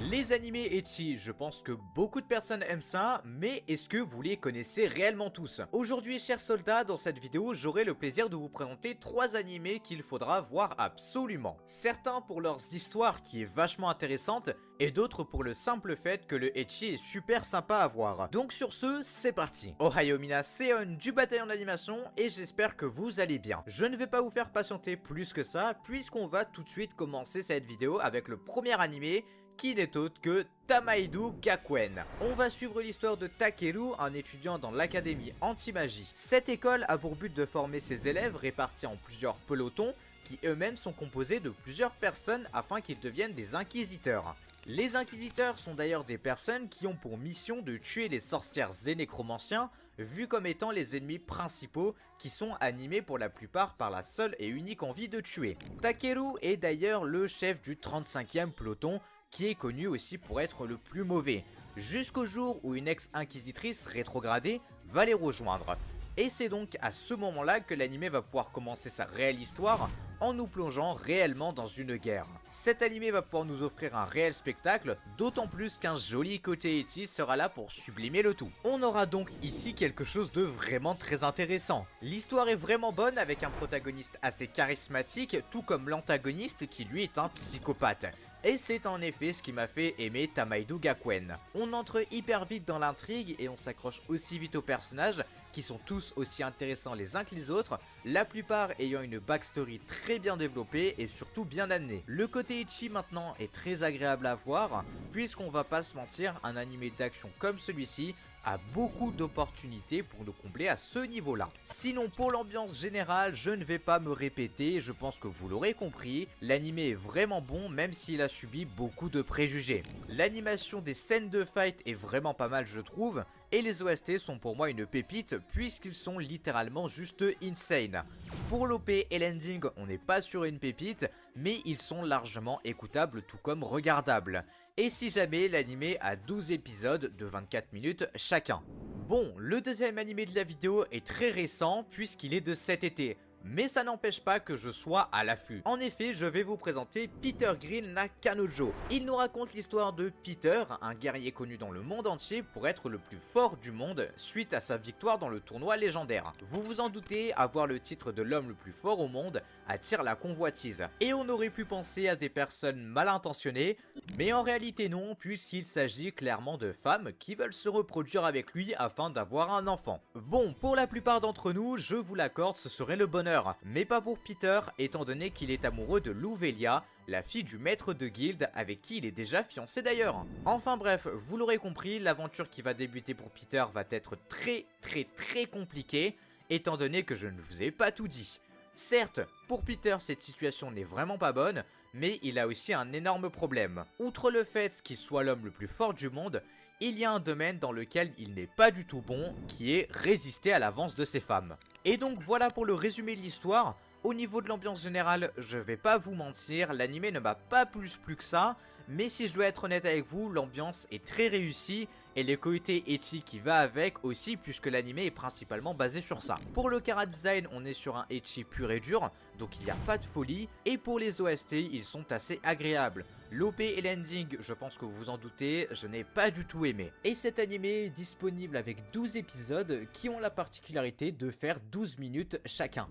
Les animés ecchi, je pense que beaucoup de personnes aiment ça, mais est-ce que vous les connaissez réellement tous? Aujourd'hui, chers soldats, dans cette vidéo, j'aurai le plaisir de vous présenter 3 animés qu'il faudra voir absolument. Certains pour leurs histoires qui est vachement intéressante, et d'autres pour le simple fait que le ecchi est super sympa à voir. Donc sur ce, c'est parti. Ohayo minasen du bataillon d'animation, et j'espère que vous allez bien. Je ne vais pas vous faire patienter plus que ça, puisqu'on va tout de suite commencer cette vidéo avec le premier animé, qui n'est autre que Tamaido Gakuen. On va suivre l'histoire de Takeru, un étudiant dans l'académie anti-magie. Cette école a pour but de former ses élèves répartis en plusieurs pelotons, qui eux-mêmes sont composés de plusieurs personnes afin qu'ils deviennent des inquisiteurs. Les inquisiteurs sont d'ailleurs des personnes qui ont pour mission de tuer les sorcières et nécromanciens, vus comme étant les ennemis principaux qui sont animés pour la plupart par la seule et unique envie de tuer. Takeru est d'ailleurs le chef du 35e peloton, qui est connu aussi pour être le plus mauvais, jusqu'au jour où une ex-inquisitrice rétrogradée va les rejoindre. Et c'est donc à ce moment-là que l'anime va pouvoir commencer sa réelle histoire, en nous plongeant réellement dans une guerre. Cet anime va pouvoir nous offrir un réel spectacle, d'autant plus qu'un joli côté ecchi sera là pour sublimer le tout. On aura donc ici quelque chose de vraiment très intéressant. L'histoire est vraiment bonne avec un protagoniste assez charismatique, tout comme l'antagoniste qui lui est un psychopathe. Et c'est en effet ce qui m'a fait aimer Tamaido Gakuen. On entre hyper vite dans l'intrigue et on s'accroche aussi vite aux personnages qui sont tous aussi intéressants les uns que les autres, la plupart ayant une backstory très bien développée et surtout bien amenée. Le côté ecchi maintenant est très agréable à voir, puisqu'on va pas se mentir, un animé d'action comme celui-ci a beaucoup d'opportunités pour nous combler à ce niveau-là. Sinon, pour l'ambiance générale, je ne vais pas me répéter, je pense que vous l'aurez compris, l'anime est vraiment bon même s'il a subi beaucoup de préjugés. L'animation des scènes de fight est vraiment pas mal je trouve, et les OST sont pour moi une pépite puisqu'ils sont littéralement juste insane. Pour l'OP et l'ending, on n'est pas sur une pépite, mais ils sont largement écoutables tout comme regardables. Et si jamais l'anime a 12 épisodes de 24 minutes chacun. Bon, le deuxième animé de la vidéo est très récent puisqu'il est de cet été. Mais ça n'empêche pas que je sois à l'affût. En effet, je vais vous présenter Peter Green na Kanojo. Il nous raconte l'histoire de Peter, un guerrier connu dans le monde entier pour être le plus fort du monde suite à sa victoire dans le tournoi légendaire. Vous vous en doutez, avoir le titre de l'homme le plus fort au monde attire la convoitise. Et on aurait pu penser à des personnes mal intentionnées, mais en réalité non, puisqu'il s'agit clairement de femmes qui veulent se reproduire avec lui afin d'avoir un enfant. Bon, pour la plupart d'entre nous, je vous l'accorde, ce serait le bonheur. Mais pas pour Peter, étant donné qu'il est amoureux de Louvelia, la fille du maître de guilde avec qui il est déjà fiancé d'ailleurs. Enfin bref, vous l'aurez compris, l'aventure qui va débuter pour Peter va être très compliquée, étant donné que je ne vous ai pas tout dit. Certes, pour Peter cette situation n'est vraiment pas bonne, mais il a aussi un énorme problème. Outre le fait qu'il soit l'homme le plus fort du monde, il y a un domaine dans lequel il n'est pas du tout bon, qui est résister à l'avance de ses femmes. Et donc voilà pour le résumé de l'histoire. Au niveau de l'ambiance générale, je vais pas vous mentir, l'anime ne m'a pas plus plu que ça, mais si je dois être honnête avec vous, l'ambiance est très réussie et le côté ecchi qui va avec aussi puisque l'anime est principalement basé sur ça. Pour le chara design, on est sur un ecchi pur et dur, donc il n'y a pas de folie, et pour les OST, ils sont assez agréables. L'OP et l'ending, je pense que vous vous en doutez, je n'ai pas du tout aimé. Et cet anime est disponible avec 12 épisodes qui ont la particularité de faire 12 minutes chacun.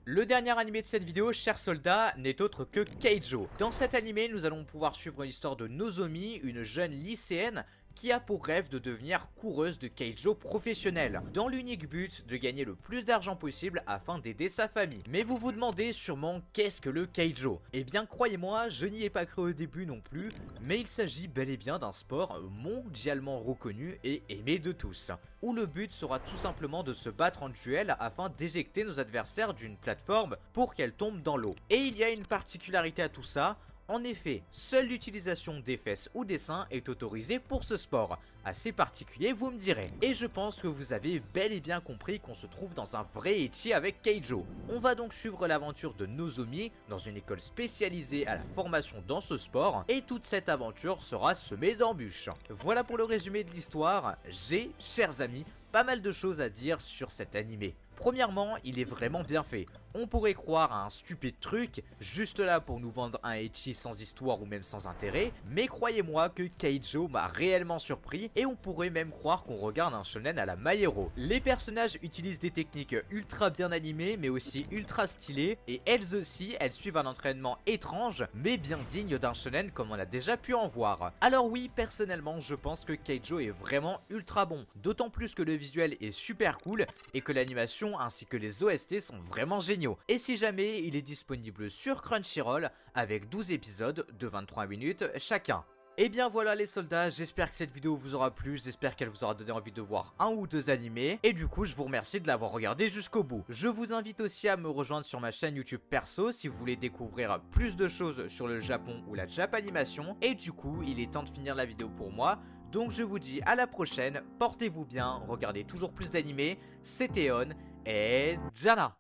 Le dernier animé de cette vidéo, chers soldats, n'est autre que Keijo. Dans cet animé, nous allons pouvoir suivre l'histoire de Nozomi, une jeune lycéenne qui a pour rêve de devenir coureuse de Keijo professionnelle, dans l'unique but de gagner le plus d'argent possible afin d'aider sa famille. Mais vous vous demandez sûrement qu'est-ce que le Keijo? Eh bien croyez-moi, je n'y ai pas cru au début non plus, mais il s'agit bel et bien d'un sport mondialement reconnu et aimé de tous, où le but sera tout simplement de se battre en duel afin d'éjecter nos adversaires d'une plateforme pour qu'elle tombe dans l'eau. Et il y a une particularité à tout ça. En effet, seule l'utilisation des fesses ou des seins est autorisée pour ce sport, assez particulier vous me direz. Et je pense que vous avez bel et bien compris qu'on se trouve dans un vrai ecchi avec Keijo. On va donc suivre l'aventure de Nozomi dans une école spécialisée à la formation dans ce sport, et toute cette aventure sera semée d'embûches. Voilà pour le résumé de l'histoire. J'ai, chers amis, pas mal de choses à dire sur cet animé. Premièrement, il est vraiment bien fait. On pourrait croire à un stupide truc, juste là pour nous vendre un ecchi sans histoire ou même sans intérêt, mais croyez-moi que Keijo m'a réellement surpris et on pourrait même croire qu'on regarde un shonen à la My Hero. Les personnages utilisent des techniques ultra bien animées mais aussi ultra stylées et elles aussi elles suivent un entraînement étrange mais bien digne d'un shonen comme on a déjà pu en voir. Alors oui, personnellement je pense que Keijo est vraiment ultra bon, d'autant plus que le visuel est super cool et que l'animation ainsi que les OST sont vraiment géniaux. Et si jamais, il est disponible sur Crunchyroll avec 12 épisodes de 23 minutes chacun. Et bien voilà les soldats, j'espère que cette vidéo vous aura plu, j'espère qu'elle vous aura donné envie de voir un ou deux animés, et du coup je vous remercie de l'avoir regardé jusqu'au bout. Je vous invite aussi à me rejoindre sur ma chaîne YouTube perso si vous voulez découvrir plus de choses sur le Japon ou la Japanimation, et du coup il est temps de finir la vidéo pour moi, donc je vous dis à la prochaine, portez-vous bien, regardez toujours plus d'animés, c'était On, et Jana.